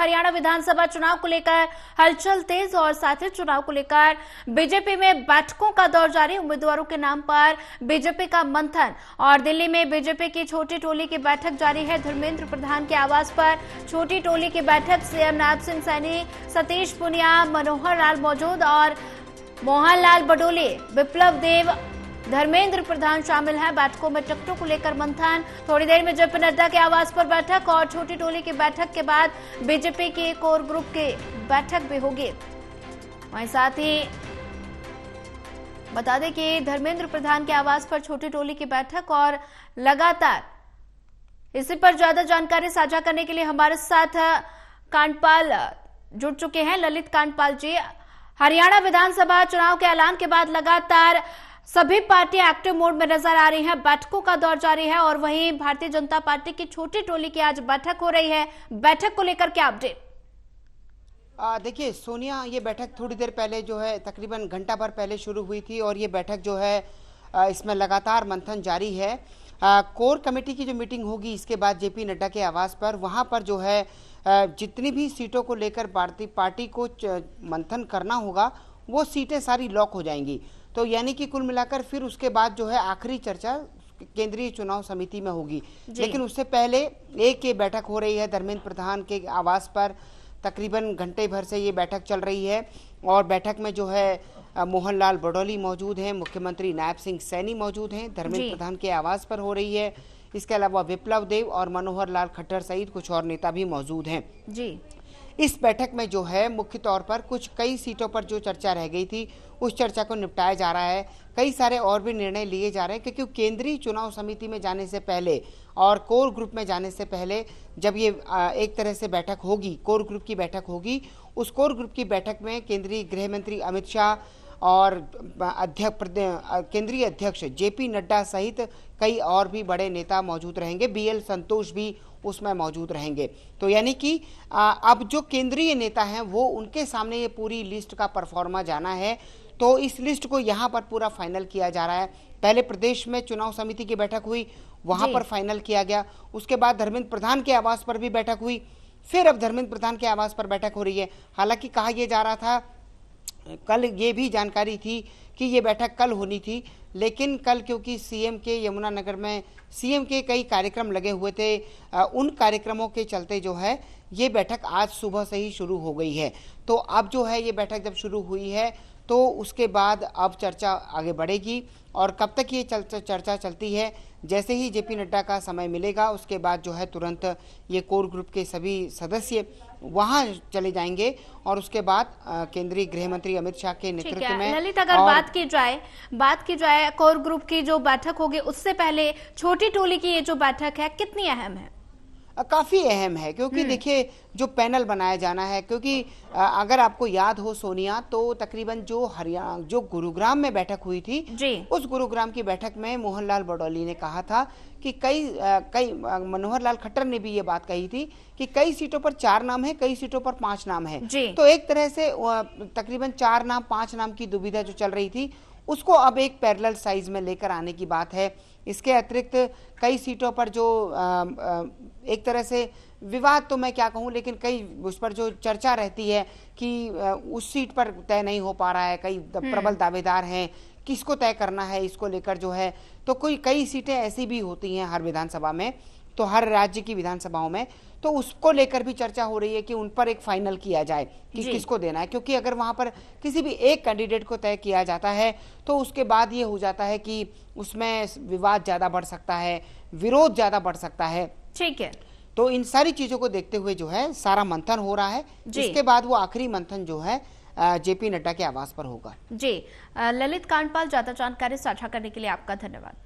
हरियाणा विधानसभा चुनाव को लेकर हलचल तेज और साथ ही चुनाव को लेकर बीजेपी में बैठकों का दौर जारी। उम्मीदवारों के नाम पर बीजेपी का मंथन और दिल्ली में बीजेपी की छोटी टोली की बैठक जारी है। धर्मेंद्र प्रधान के आवास पर छोटी टोली की बैठक। सीएम नैब सिंह सैनी, सतीश पूनिया, मनोहर लाल मौजूद और मोहनलाल बडोले, विप्लव देव, धर्मेंद्र प्रधान शामिल हैं। बैठकों में टिकटों को लेकर मंथन। थोड़ी देर में जेपी नड्डा के आवास पर बैठक और छोटी टोली की बैठक के बाद बीजेपी के कोर ग्रुप की बैठक भी होगी। वहीं साथ ही बता दें कि धर्मेंद्र प्रधान के आवास पर छोटी टोली की बैठक और लगातार इसी पर ज्यादा जानकारी साझा करने के लिए हमारे साथ कांडपाल जुड़ चुके हैं। ललित कांडपाल जी, हरियाणा विधानसभा चुनाव के ऐलान के बाद लगातार सभी पार्टियां एक्टिव मोड में नजर आ रही हैं, बैठकों का दौर जारी है और वहीं भारतीय जनता पार्टी की छोटी टोली की आज बैठक हो रही है। बैठक को लेकर क्या अपडेट? देखिए सोनिया, ये बैठक थोड़ी देर पहले जो है तकरीबन घंटा भर पहले शुरू हुई थी और ये बैठक जो है इसमें लगातार मंथन जारी है। कोर कमेटी की जो मीटिंग होगी इसके बाद जेपी नड्डा के आवास पर, वहां पर जो है जितनी भी सीटों को लेकर पार्टी को मंथन करना होगा वो सीटें सारी लॉक हो जाएंगी। तो यानी कि कुल मिलाकर फिर उसके बाद जो है आखिरी चर्चा केंद्रीय चुनाव समिति में होगी। लेकिन उससे पहले एक ये बैठक हो रही है धर्मेंद्र प्रधान के आवास पर। तकरीबन घंटे भर से ये बैठक चल रही है और बैठक में जो है मोहनलाल बडोली मौजूद हैं, मुख्यमंत्री नैब सिंह सैनी मौजूद हैं, धर्मेंद्र प्रधान के आवास पर हो रही है। इसके अलावा विप्लव देव और मनोहर लाल खट्टर सहित कुछ और नेता भी मौजूद हैं जी। इस बैठक में जो है मुख्य तौर पर कई सीटों पर जो चर्चा रह गई थी उस चर्चा को निपटाया जा रहा है। कई सारे और भी निर्णय लिए जा रहे हैं क्योंकि केंद्रीय चुनाव समिति में जाने से पहले और कोर ग्रुप में जाने से पहले जब ये एक तरह से बैठक होगी, कोर ग्रुप की बैठक होगी, उस कोर ग्रुप की बैठक में केंद्रीय गृह मंत्री अमित शाह और केंद्रीय अध्यक्ष जेपी नड्डा सहित कई और भी बड़े नेता मौजूद रहेंगे। बीएल संतोष भी उसमें मौजूद रहेंगे। तो यानी कि अब जो केंद्रीय नेता हैं वो उनके सामने ये पूरी लिस्ट का परफॉर्मा जाना है। तो इस लिस्ट को यहाँ पर पूरा फाइनल किया जा रहा है। पहले प्रदेश में चुनाव समिति की बैठक हुई, वहां पर फाइनल किया गया। उसके बाद धर्मेंद्र प्रधान के आवास पर भी बैठक हुई, फिर अब धर्मेंद्र प्रधान के आवास पर बैठक हो रही है। हालांकि कहा यह जा रहा था, कल ये भी जानकारी थी कि ये बैठक कल होनी थी, लेकिन कल क्योंकि सीएम के यमुनानगर में सीएम के कई कार्यक्रम लगे हुए थे, उन कार्यक्रमों के चलते जो है ये बैठक आज सुबह से ही शुरू हो गई है। तो अब जो है ये बैठक जब शुरू हुई है तो उसके बाद अब चर्चा आगे बढ़ेगी और कब तक ये चर्चा चलती है, जैसे ही जेपी नड्डा का समय मिलेगा उसके बाद जो है तुरंत ये कोर ग्रुप के सभी सदस्य वहां चले जाएंगे और उसके बाद केंद्रीय गृह मंत्री अमित शाह के नेतृत्व में। ललित, अगर बात की जाए कोर ग्रुप की जो बैठक होगी उससे पहले छोटी टोली की ये जो बैठक है कितनी अहम है? काफी अहम है क्योंकि देखिए जो पैनल बनाया जाना है, क्योंकि अगर आपको याद हो सोनिया, तो तकरीबन जो गुरुग्राम में बैठक हुई थी उस गुरुग्राम की बैठक में मोहनलाल बडोली ने कहा था कि कई मनोहर लाल खट्टर ने भी ये बात कही थी कि कई सीटों पर 4 नाम है, कई सीटों पर 5 नाम है। तो एक तरह से तकरीबन 4 नाम 5 नाम की दुविधा जो चल रही थी उसको अब एक पैरेलल साइज में लेकर आने की बात है। इसके अतिरिक्त कई सीटों पर जो एक तरह से विवाद तो मैं क्या कहूँ, लेकिन कई उस पर जो चर्चा रहती है कि उस सीट पर तय नहीं हो पा रहा है, कई प्रबल दावेदार हैं, किसको तय करना है इसको लेकर जो है, तो कई सीटें ऐसी भी होती हैं हर विधानसभा में, तो हर राज्य की विधानसभाओं में, तो उसको लेकर भी चर्चा हो रही है कि उन पर एक फाइनल किया जाए कि किसको देना है। क्योंकि अगर वहां पर किसी भी एक कैंडिडेट को तय किया जाता है तो उसके बाद ये हो जाता है कि उसमें विवाद ज्यादा बढ़ सकता है, विरोध ज्यादा बढ़ सकता है। ठीक है, तो इन सारी चीजों को देखते हुए जो है सारा मंथन हो रहा है। इसके बाद वो आखिरी मंथन जो है जेपी नड्डा के आवास पर होगा। जी, ललित कांडपाल, ज्यादा जानकारी साझा करने के लिए आपका धन्यवाद।